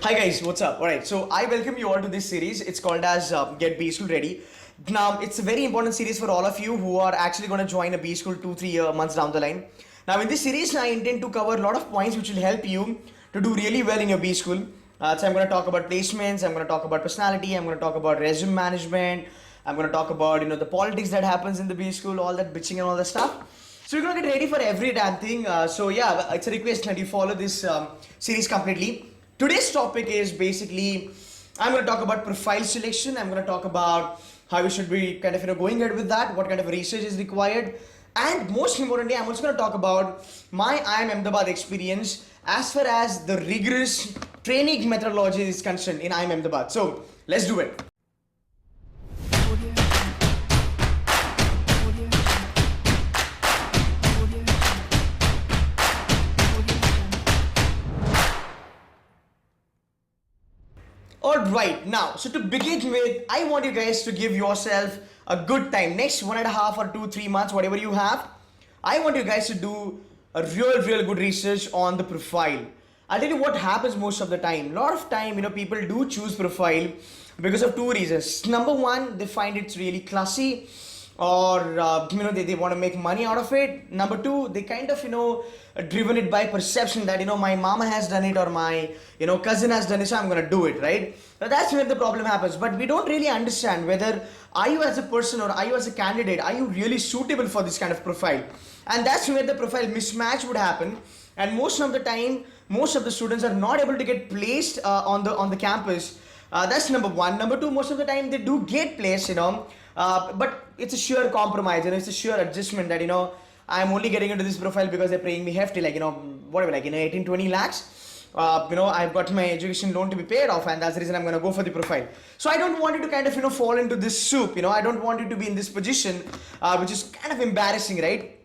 Hi guys, what's up? Alright, so I welcome you all to this series. It's called as Get B School Ready. Now, it's a very important series for all of you who are actually going to join a B School 2-3 months down the line. Now, in this series, I intend to cover a lot of points which will help you to do really well in your B School. So I'm going to talk about placements, I'm going to talk about personality, I'm going to talk about resume management, I'm going to talk about the politics that happens in the B School, all that bitching and all that stuff. So we're going to get ready for every damn thing. So yeah, it's a request that you follow this series completely. Today's topic is basically, I'm going to talk about profile selection. I'm going to talk about how we should be kind of going ahead with that, what kind of research is required, and most importantly, I'm also going to talk about my IIM Ahmedabad experience as far as the rigorous training methodology is concerned in IIM Ahmedabad. So let's do it. Alright, now, so to begin with, I want you guys to give yourself a good time. Next 1.5 or 2-3 months, whatever you have, I want you guys to do a real good research on the profile. I'll tell you what happens most of the time. A lot of time, people do choose profile because of two reasons. Number one, they find it's really classy, or they want to make money out of it. Number two, they kind of driven it by perception that my mama has done it, or my cousin has done it, so I'm gonna do it, right? Now that's where the problem happens. But we don't really understand whether are you as a person or are you as a candidate, are you really suitable for this kind of profile? And that's where the profile mismatch would happen. And most of the time, most of the students are not able to get placed on the campus. That's number one. Number two, most of the time they do get placed, but it's a sheer compromise, it's a sheer adjustment that I'm only getting into this profile because they're paying me hefty, like 18-20 lakhs. I've got my education loan to be paid off, and that's the reason I'm going to go for the profile. So I don't want you to kind of fall into this soup. I don't want you to be in this position, which is kind of embarrassing, right?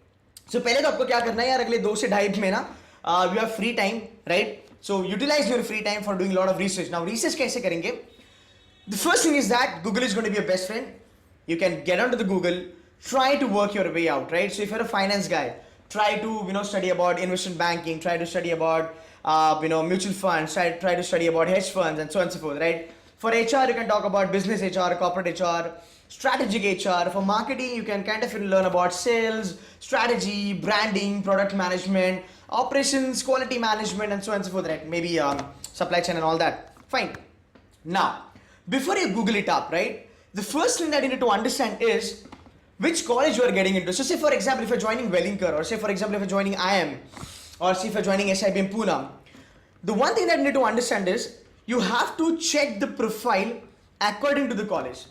So पहले तो आपको क्या करना है यार, अगले 2 से 2.5 में ना you have free time, right? So utilize your free time for doing a lot of research. Now research कैसे करेंगे? The first thing is that Google is going to be your best friend. You can get onto the Google, try to work your way out, right? So if you're a finance guy, try to study about investment banking, try to study about mutual funds, try to study about hedge funds, and so on and so forth, right? For HR, you can talk about business HR, corporate HR, strategic HR. For marketing, you can kind of learn about sales, strategy, branding, product management, operations, quality management, and so on and so forth, right? Maybe supply chain and all that. Fine. Now, before you Google it up, right? The first thing that you need to understand is which college you are getting into. So say for example, if you're joining Wellinger, or say for example, if you're joining IIM, or say if you're joining SIBM Pune, the one thing that you need to understand is you have to check the profile according to the college.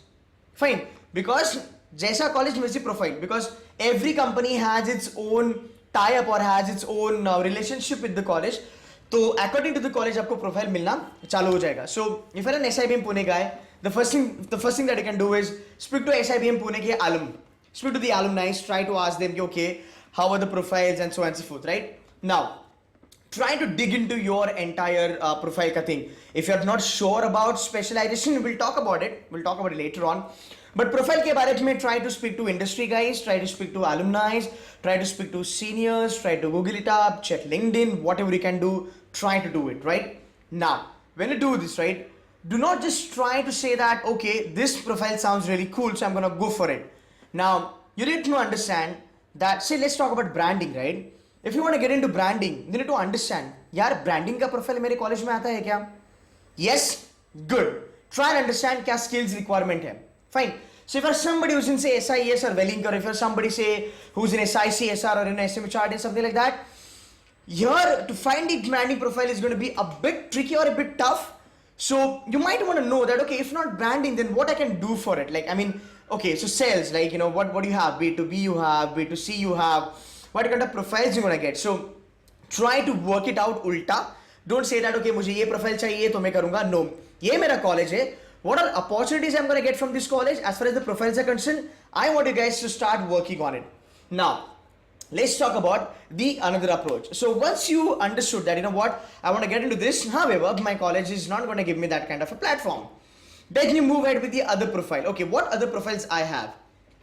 Fine. Because jaisa college वैसी profile, because every company has its own tie-up or has its own relationship with the college. So according to the college, आपको profile मिलना चालू हो जाएगा. So if you're an SIBM Pune guy, the first thing that you can do is speak to SIBM Pune ke alum. Speak to the alumni, try to ask them, okay, how are the profiles and so on and so forth, right? Now, try to dig into your entire profile ka thing. If you're not sure about specialization, we'll talk about it. We'll talk about it later on. But profile ke baare mein, try to speak to industry guys, try to speak to alumni, try to speak to seniors, try to Google it up, check LinkedIn, whatever you can do, try to do it, right? Now, when you do this, right, do not just try to say that, okay, this profile sounds really cool, so I'm going to go for it. Now, you need to understand that, say, let's talk about branding, right? If you want to get into branding, you need to understand, yaar, branding ka profile mere college mein aata hai kya? Yes? Good. Try and understand kya skills requirement hai. Fine. So if you're somebody who's in, say, SIS or Wellinger, if you're somebody, say, who's in SICSR or in SMHRD and something like that, here, to find the branding profile is going to be a bit tricky or a bit tough. So you might want to know that, okay, if not branding, then what I can do for it. Like, I mean, okay, so sales, like, what do you have? B2B you have, B2C you have, what kind of profiles you're going to get. So try to work it out ulta. Don't say that, okay, मुझे ये profile चाहिए तो मैं करूँगा. No, ये मेरा college है. What are opportunities I'm going to get from this college? As far as the profiles are concerned, I want you guys to start working on it. Now, let's talk about the another approach. So once you understood that, I want to get into this, however, my college is not going to give me that kind of a platform. Then you move ahead with the other profile. Okay, what other profiles I have?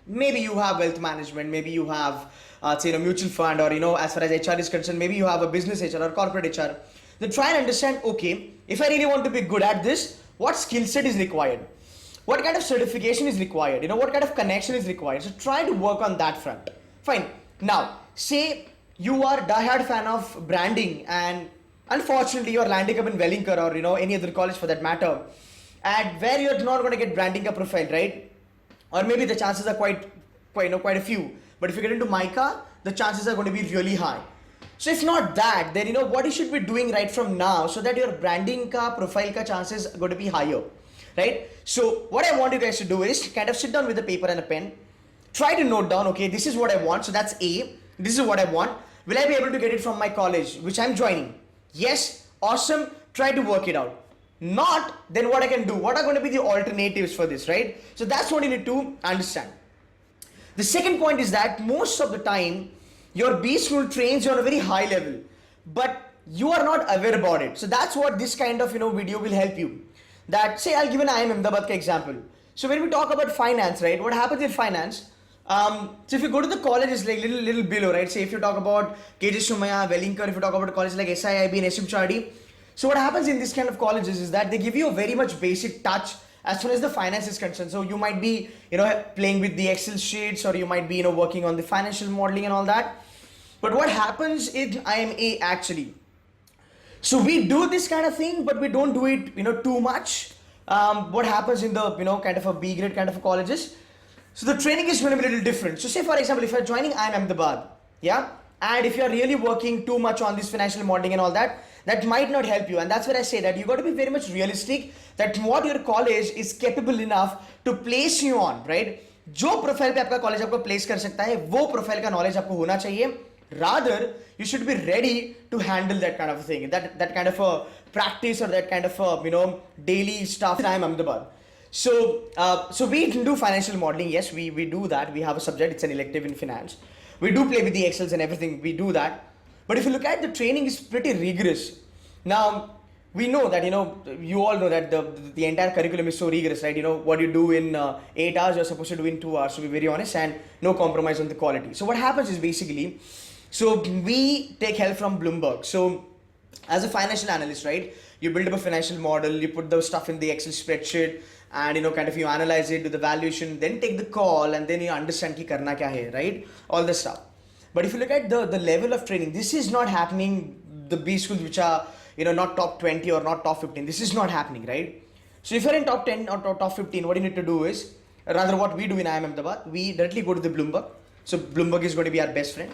Maybe you have wealth management, maybe you have say a mutual fund, or as far as HR is concerned, maybe you have a business HR or corporate HR. Then try and understand, okay, if I really want to be good at this, what skill set is required? What kind of certification is required? What kind of connection is required? So try to work on that front. Fine. Now, say you are a diehard fan of branding and unfortunately you are landing up in Wellington or any other college for that matter, and where you're not going to get branding a profile, right? Or maybe the chances are quite a few. But if you get into MICA, the chances are going to be really high. So if not that, then what you should be doing right from now so that your branding ka profile ka chances are going to be higher, right? So what I want you guys to do is kind of sit down with a paper and a pen, try to note down, okay, this is what I want. So that's A. This is what I want. Will I be able to get it from my college, which I'm joining? Yes, awesome. Try to work it out. Not, then what I can do? What are going to be the alternatives for this, right? So that's what you need to understand. The second point is that most of the time, your B school trains you on a very high level, but you are not aware about it. So that's what this kind of video will help you. That, say, I'll give an IIM Ahmedabad example. So when we talk about finance, right? What happens in finance? So if you go to the college, it's like little below, right? Say if you talk about KJ Sumaya, Wellington, if you talk about colleges like SIIB and SMChardi. So what happens in this kind of colleges is that they give you a very much basic touch as far as the finance is concerned. So you might be, playing with the Excel sheets, or you might be, working on the financial modeling and all that. But what happens in IIMA actually? So we do this kind of thing, but we don't do it, too much. What happens in the, kind of a B grade kind of colleges? So the training is going to be a little different. So say for example, if you're joining IIM Ahmedabad, yeah, and if you're really working too much on this financial modeling and all that, that might not help you. And that's where I say that you got to be very much realistic that what your college is capable enough to place you on, right? जो profile पे आपका college आपको place कर सकता है, वो profile का knowledge आपको होना चाहिए. Rather, you should be ready to handle that kind of a thing, that kind of a practice or that kind of a, daily stuff. I'm Ahmedabad. So we can do financial modeling. Yes, we do that. We have a subject. It's an elective in finance. We do play with the Excels and everything. We do that. But if you look at the training, is pretty rigorous. Now, we know that, you all know that the entire curriculum is so rigorous, right? What you do in 8 hours, you're supposed to do in 2 hours, to be very honest, and no compromise on the quality. So what happens is basically, so we take help from Bloomberg. So as a financial analyst, right, you build up a financial model, you put the stuff in the Excel spreadsheet, and kind of you analyze it, do the valuation, then take the call, and then you understand ki karna kya hai, right? All the stuff. But if you look at the level of training, this is not happening. The B schools which are not top 20 or not top 15, this is not happening, right? So if you're in top 10 or top 15, what you need to do is, rather what we do in IIM Ahmedabad, we directly go to the Bloomberg. So Bloomberg is going to be our best friend.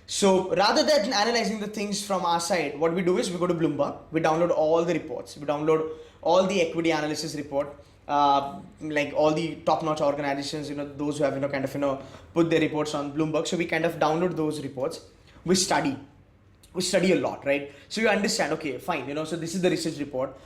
So rather than analyzing the things from our side, what we do is we go to Bloomberg, we download all the reports, we download all the equity analysis report, like all the top-notch organizations, those who have kind of put their reports on Bloomberg. So we kind of download those reports. We study a lot, right? So you understand, okay, fine, so this is the research report,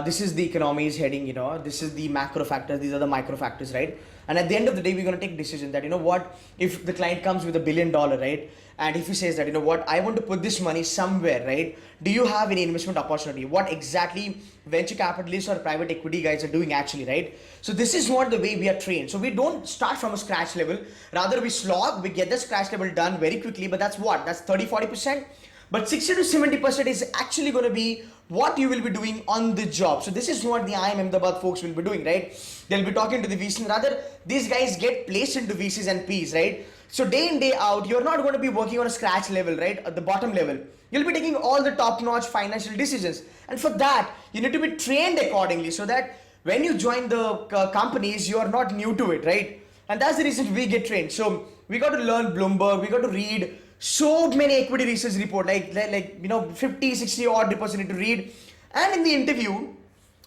this is the economy is heading, this is the macro factors, these are the micro factors, right? And at the end of the day, we're going to take a decision that, what, if the client comes with $1 billion, right? And if he says that, what, I want to put this money somewhere, right? Do you have any investment opportunity? What exactly venture capitalists or private equity guys are doing actually, right? So this is not the way we are trained. So we don't start from a scratch level. Rather we slog, we get the scratch level done very quickly, but that's what? That's 30-40%. But 60 to 70% is actually going to be what you will be doing on the job. So this is what the IIM Ahmedabad folks will be doing, right? They'll be talking to the VCs. Rather, these guys get placed into VCs and Ps, right? So day in, day out, you're not going to be working on a scratch level, right? At the bottom level. You'll be taking all the top-notch financial decisions. And for that, you need to be trained accordingly so that when you join the companies, you are not new to it, right? And that's the reason we get trained. So we got to learn Bloomberg, we got to read so many equity research report, like 50, 60 odd reports you need to read. And in the interview,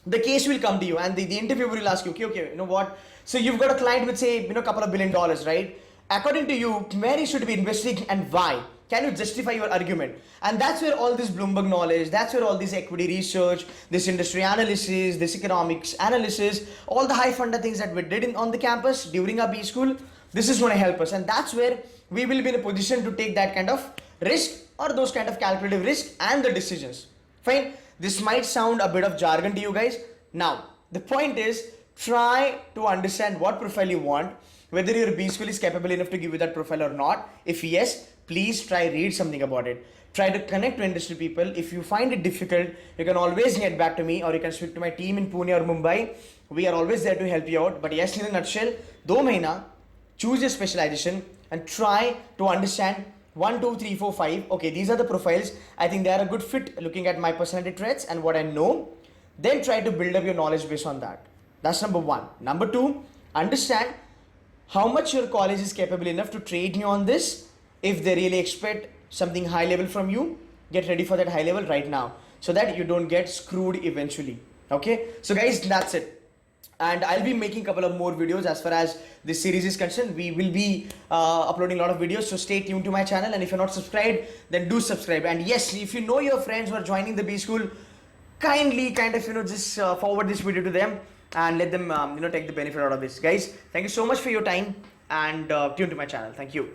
the case will come to you and the interviewer will ask you, okay, what? So you've got a client with say, a couple of $1 billion, right? According to you, where you should be investing and why? Can you justify your argument? And that's where all this Bloomberg knowledge, that's where all this equity research, this industry analysis, this economics analysis, all the high funder things that we did on the campus during our B school, this is going to help us. And that's where we will be in a position to take that kind of risk or those kind of calculative risk and the decisions. Fine. This might sound a bit of jargon to you guys. Now, the point is try to understand what profile you want, whether your B school is capable enough to give you that profile or not. If yes, please try read something about it. Try to connect to industry people. If you find it difficult, you can always get back to me, or you can speak to my team in Pune or Mumbai. We are always there to help you out. But yes, in a nutshell, 2 mahina, choose your specialization and try to understand 1, 2, 3, 4, 5. Okay, these are the profiles. I think they are a good fit looking at my personality traits and what I know. Then try to build up your knowledge based on that. That's number one. Number two, understand how much your college is capable enough to train you on this. If they really expect something high level from you, get ready for that high level right now so that you don't get screwed eventually. Okay, so guys, that's it. And I'll be making a couple of more videos as far as this series is concerned. We will be uploading a lot of videos, so stay tuned to my channel. And if you're not subscribed, then do subscribe. And yes, if you know your friends who are joining the B school, kindly just forward this video to them and let them take the benefit out of this. Guys, thank you so much for your time, and tune to my channel. Thank you.